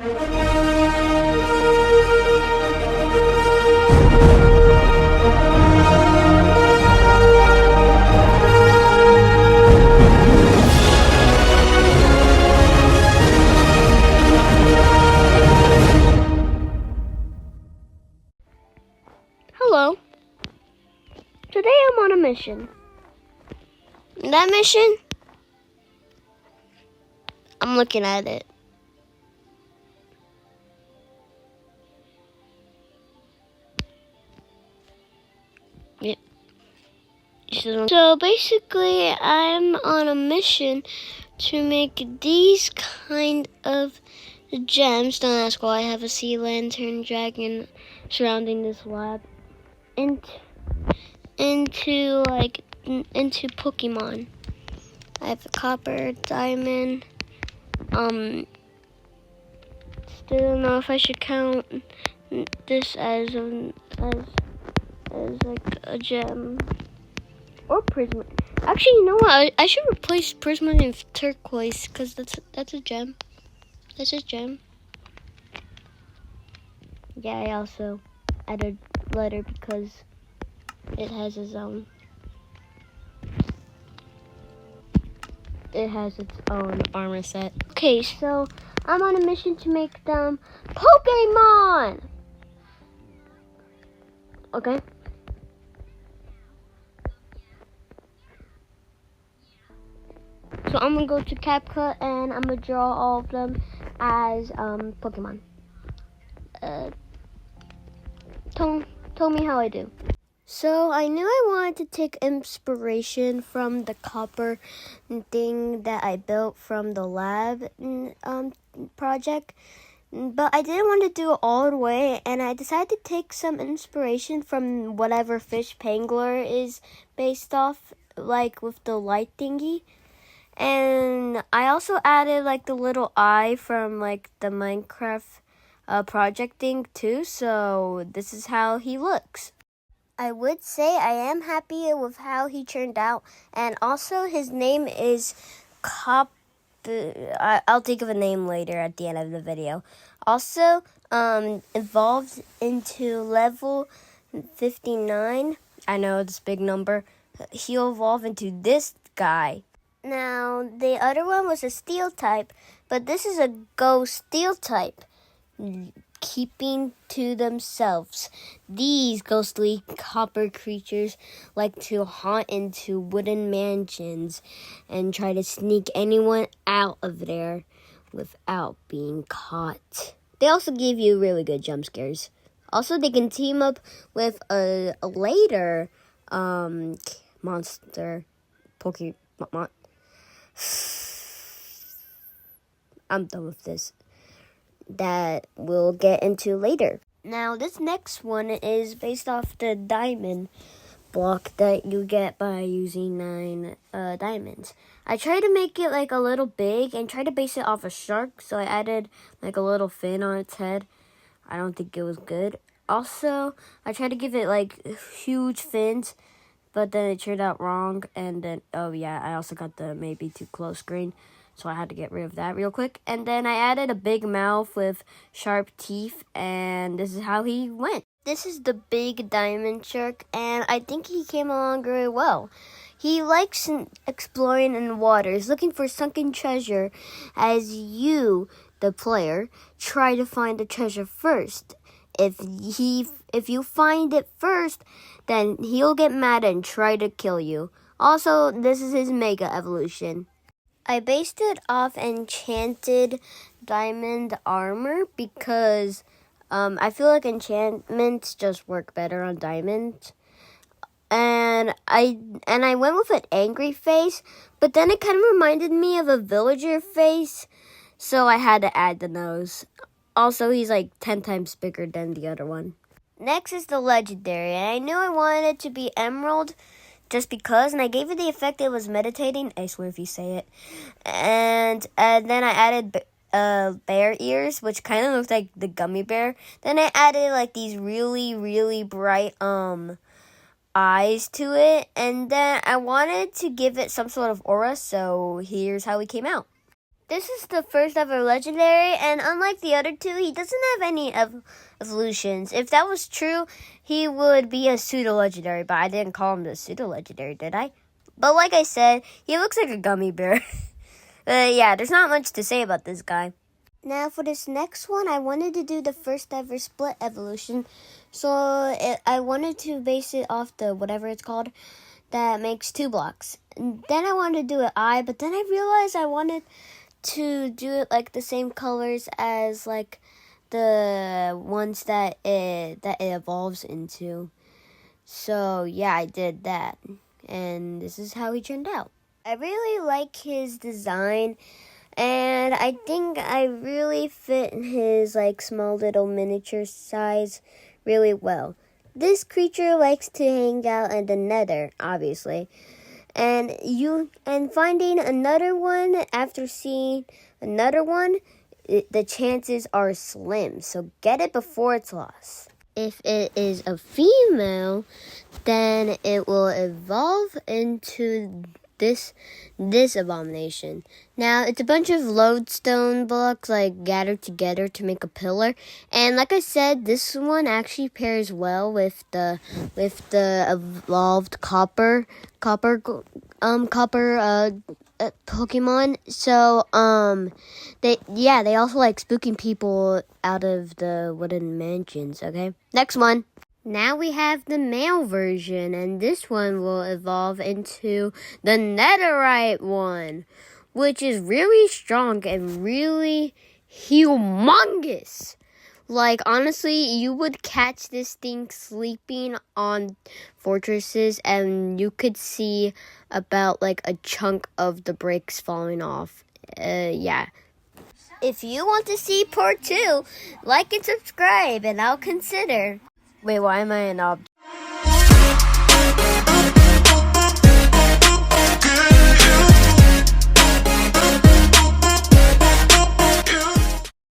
Hello. Today I'm on a mission. That mission, I'm looking at it. Yep. So basically, I'm on a mission to make these kind of gems. Don't ask why I have a sea lantern dragon surrounding this lab. Into Pokemon. I have a copper, diamond. Still don't know if I should count this as like a gem or prism. Actually, you know what? I should replace prism with turquoise because that's a gem. That's a gem. Yeah, I also added letter because it has its own. It has its own armor set. Okay, so I'm on a mission to make them Pokemon. Okay. So I'm gonna go to CapCut and I'm gonna draw all of them as Pokemon. Tell me how I do. So I knew I wanted to take inspiration from the copper thing that I built from the lab project, but I didn't want to do it all the way, and I decided to take some inspiration from whatever fish Pangler is based off, like with the light thingy. And I also added like the little eye from like the Minecraft project thing too, so this is how he looks. I would say I am happy with how he turned out, and also his name is I'll think of a name later at the end of the video. Also, evolved into level 59. I know it's a big number. He'll evolve into this guy. Now, the other one was a steel type, but this is a ghost steel type. Keeping to themselves. These ghostly copper creatures like to haunt into wooden mansions and try to sneak anyone out of there without being caught. They also give you really good jump scares. Also, they can team up with a later monster Pokemon. I'm done with this. That we'll get into later. Now, this next one is based off the diamond block that you get by using 9 diamonds. I tried to make it like a little big and tried to base it off a shark, so I added like a little fin on its head. I don't think it was good. Also, I tried to give it like huge fins, but then it turned out wrong, and then, oh yeah, I also got the maybe too close screen. So I had to get rid of that real quick. And then I added a big mouth with sharp teeth. And this is how he went. This is the big diamond shark. And I think he came along very well. He likes exploring in the waters, looking for sunken treasure. As you, the player, try to find the treasure first. If you find it first, then he'll get mad and try to kill you. Also, this is his mega evolution. I based it off enchanted diamond armor because I feel like enchantments just work better on diamonds. And I went with an angry face, but then it kind of reminded me of a villager face, so I had to add the nose. Also, he's like 10 times bigger than the other one. Next is the legendary, and I knew I wanted it to be emerald, just because, and I gave it the effect it was meditating. I swear if you say it. And then I added bear ears, which kind of looked like the gummy bear. Then I added like these really, really bright eyes to it. And then I wanted to give it some sort of aura, so here's how it came out. This is the first ever legendary, and unlike the other two, he doesn't have any evolutions. If that was true, he would be a pseudo-legendary, but I didn't call him the pseudo-legendary, did I? But like I said, he looks like a gummy bear. Yeah, there's not much to say about this guy. Now for this next one, I wanted to do the first ever split evolution. So I wanted to base it off the whatever it's called that makes 2 blocks. And then I wanted to do an eye, but then I realized I wanted to do it like the same colors as like the ones that it evolves into. So yeah, I did that. And this is how he turned out. I really like his design. And I think I really fit his like small little miniature size really well. This creature likes to hang out in the nether, obviously. And finding another one after seeing another one, the chances are slim. So get it before it's lost. If it is a female, then it will evolve into this abomination. Now it's a bunch of lodestone blocks like gathered together to make a pillar, and like I said, this one actually pairs well with the evolved copper Pokemon. So they also like spooking people out of the wooden mansions. Okay, next one. Now we have the male version, and this one will evolve into the netherite one, which is really strong and really humongous. Like, honestly, you would catch this thing sleeping on fortresses, and you could see about, like, a chunk of the bricks falling off. Yeah. If you want to see part 2, like and subscribe, and I'll consider. Wait, why am I an object?